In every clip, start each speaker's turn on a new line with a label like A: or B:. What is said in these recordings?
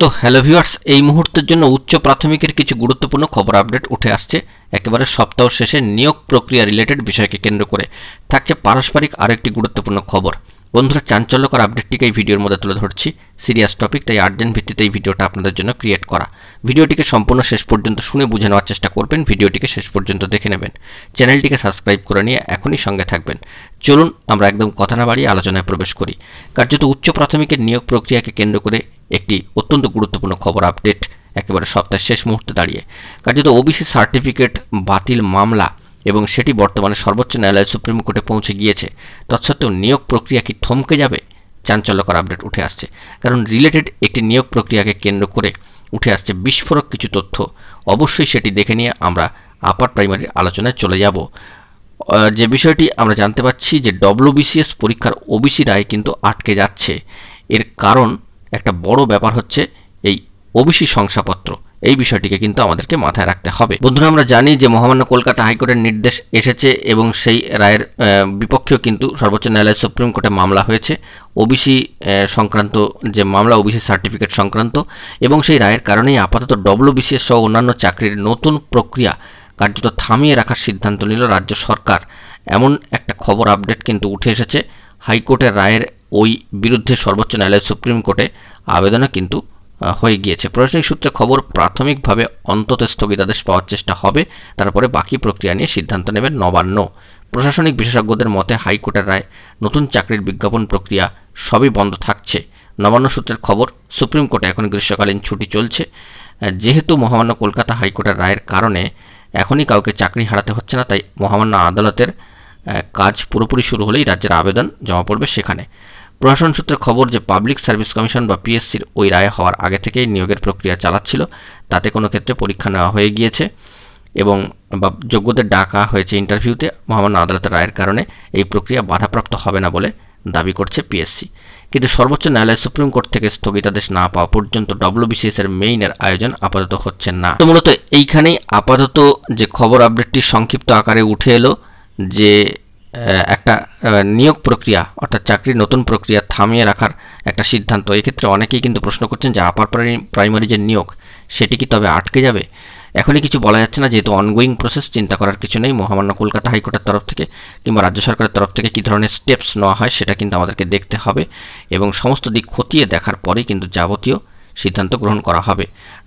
A: তো hello viewers, এই মুহূর্তের জন্য উচ্চ প্রাথমিকের কিছু গুরুত্বপূর্ণ খবর আপডেট উঠে আসছে। একেবারে সপ্তাহ শেষে নিয়োগ প্রক্রিয়া রিলেটেড বিষয়কে কেন্দ্র করে থাকছে পারস্পরিক আরেকটি গুরুত্বপূর্ণ খবর। বন্ধুরা, চাঞ্চল্যকর আপডেটটিকে এই ভিডিওর মধ্যে তুলে ধরছি। সিরিয়াস টপিক, তাই আর্জেন্ট ভিত্তিতে এই ভিডিওটা আপনাদের জন্য ক্রিয়েট করা। ভিডিওটিকে সম্পূর্ণ শেষ পর্যন্ত শুনে বুঝে নেওয়ার চেষ্টা করবেন, ভিডিওটিকে শেষ পর্যন্ত দেখে নেবেন, চ্যানেলটিকে সাবস্ক্রাইব করে নিয়ে এখনই সঙ্গে থাকবেন। চলুন আমরা একদম কথা না বাড়িয়ে আলোচনায় প্রবেশ করি। কার্যত উচ্চ প্রাথমিকের নিয়োগ প্রক্রিয়াকে কেন্দ্র করে একটি অত্যন্ত গুরুত্বপূর্ণ খবর আপডেট একেবারে সপ্তাহের শেষ মুহূর্তে দাঁড়িয়ে। কার্যত ওবিসি সার্টিফিকেট বাতিল মামলা এবং সেটি বর্তমানে সর্বোচ্চ ন্যায়ালয় সুপ্রিম কোর্টে পৌঁছে গিয়েছে। তৎসত্ত্বেও নিয়োগ প্রক্রিয়া কি থমকে যাবে? চাঞ্চল্যকর আপডেট উঠে আসছে, কারণ রিলেটেড একটি নিয়োগ প্রক্রিয়াকে কেন্দ্র করে উঠে আসছে বিস্ফোরক কিছু তথ্য। অবশ্যই সেটি দেখে নিয়ে আমরা আপার প্রাইমারির আলোচনায় চলে যাব। যে বিষয়টি আমরা জানতে পাচ্ছি যে ডব্লিউবিসিএস পরীক্ষার ওবিসি রায় কিন্তু আটকে যাচ্ছে। এর কারণ একটা বড় ব্যাপার হচ্ছে এই ওবিসি শংসাপত্র। এই বিষয়টিকে কিন্তু আমাদেরকে মাথায় রাখতে হবে। বন্ধুরা, আমরা জানি যে মহামান্য কলকাতা হাইকোর্টের নির্দেশ এসেছে এবং সেই রায়ের বিপক্ষেও কিন্তু সর্বোচ্চ ন্যায়ালয় সুপ্রিম কোর্টে মামলা হয়েছে ওবিসি সংক্রান্ত, যে মামলা ওবিসি সার্টিফিকেট সংক্রান্ত, এবং সেই রায়ের কারণেই আপাতত ডব্লিউবিসিএস সহ অন্যান্য চাকরির নতুন প্রক্রিয়া কার্যত থামিয়ে রাখার সিদ্ধান্ত নিল রাজ্য সরকার। এমন একটা খবর আপডেট কিন্তু উঠে এসেছে। হাইকোর্টের রায়ের ওই বিরুদ্ধে সর্বোচ্চ ন্যায়ালয় সুপ্রিম কোর্টে আবেদনও কিন্তু হয়ে গিয়েছে। প্রশাসনিক সূত্রে খবর, প্রাথমিকভাবে অন্তত স্থগিতাদেশ পাওয়ার চেষ্টা হবে, তারপরে বাকি প্রক্রিয়া নিয়ে সিদ্ধান্ত নেবেন নবান্ন। প্রশাসনিক বিশেষজ্ঞদের মতে হাইকোর্টের রায়, নতুন চাকরির বিজ্ঞাপন প্রক্রিয়া সবই বন্ধ থাকছে। নবান্ন সূত্রের খবর, সুপ্রিম কোর্টে এখন গ্রীষ্মকালীন ছুটি চলছে। যেহেতু মহামান্য কলকাতা হাইকোর্টের রায়ের কারণে এখনই কাউকে চাকরি হারাতে হচ্ছে না, তাই মহামান্য আদালতের কাজ পুরোপুরি শুরু হলেই রাজ্যের আবেদন জমা পড়বে সেখানে। প্রশাসন সূত্রে খবর যে পাবলিক সার্ভিস কমিশন বা পিএসসির ওই রায় হওয়ার আগে থেকেই নিয়োগের প্রক্রিয়া চালাচ্ছিল। তাতে কোনো ক্ষেত্রে পরীক্ষা নেওয়া হয়ে গিয়েছে এবং বা যোগ্যদের ডাকা হয়েছে ইন্টারভিউতে। মহামান্য আদালতের রায়ের কারণে এই প্রক্রিয়া বাধাপ্রাপ্ত হবে না বলে দাবি করছে পিএসসি। কিন্তু সর্বোচ্চ ন্যায়ালয় সুপ্রিম কোর্ট থেকে স্থগিতাদেশ না পাওয়া পর্যন্ত ডব্লিউবিসিএস এর মেইনের আয়োজন আপাতত হচ্ছে না। তো মূলত এইখানেই আপাতত যে খবর আপডেটটি সংক্ষিপ্ত আকারে উঠে এলো যে একটা নিয়োগ প্রক্রিয়া অর্থাৎ চাকরির নতুন প্রক্রিয়া থামিয়ে রাখার একটা সিদ্ধান্ত। এক্ষেত্রে অনেকেই কিন্তু প্রশ্ন করছেন যে আপার প্রাইমারি যে নিয়োগ সেটি কি তবে আটকে যাবে? এখনই কিছু বলা যাচ্ছে না, যেহেতু অনগোয়িং প্রসেস, চিন্তা করার কিছু নেই। মহামান্য কলকাতা হাইকোর্টের তরফ থেকে কিংবা রাজ্য সরকারের তরফ থেকে কী ধরনের স্টেপস নেওয়া হয় সেটা কিন্তু আমাদেরকে দেখতে হবে এবং সমস্ত দিক খতিয়ে দেখার পরেই কিন্তু যাবতীয় সিদ্ধান্ত গ্রহণ করা হবে।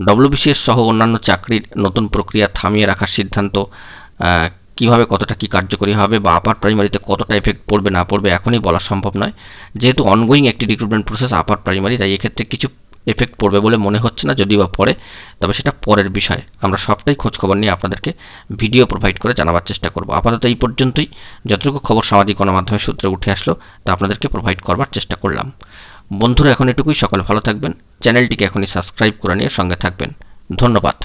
A: ডব্লিউবিসিএস সহ অন্যান্য চাকরির নতুন প্রক্রিয়া থামিয়ে রাখার সিদ্ধান্ত কিভাবে কতটা কি কার্যকরী হবে বা আপার প্রাইমারিতে কতটা এফেক্ট পড়বে না পড়বে এখনই বলা সম্ভব নয়। যেহেতু অনগোয়িং একটি রিক্রুটমেন্ট প্রসেস আপার প্রাইমারি, তাই এক্ষেত্রে কিছু এফেক্ট পড়বে বলে মনে হচ্ছে না। যদিও বা পড়ে, তবে সেটা পরের বিষয়। আমরা সবটাই খোঁজখবর নিয়ে আপনাদেরকে ভিডিও প্রোভাইড করে জানাবার চেষ্টা করব। আপাতত এই পর্যন্তই। যতটুকু খবর সামাজিক গণমাধ্যমের সূত্রে উঠে আসলো তা আপনাদেরকে প্রোভাইড করবার চেষ্টা করলাম। বন্ধুরা, এখন এটুকুই। সকলে ভালো থাকবেন। চ্যানেলটিকে এখনই সাবস্ক্রাইব করে নিয়ে সঙ্গে থাকবেন। ধন্যবাদ।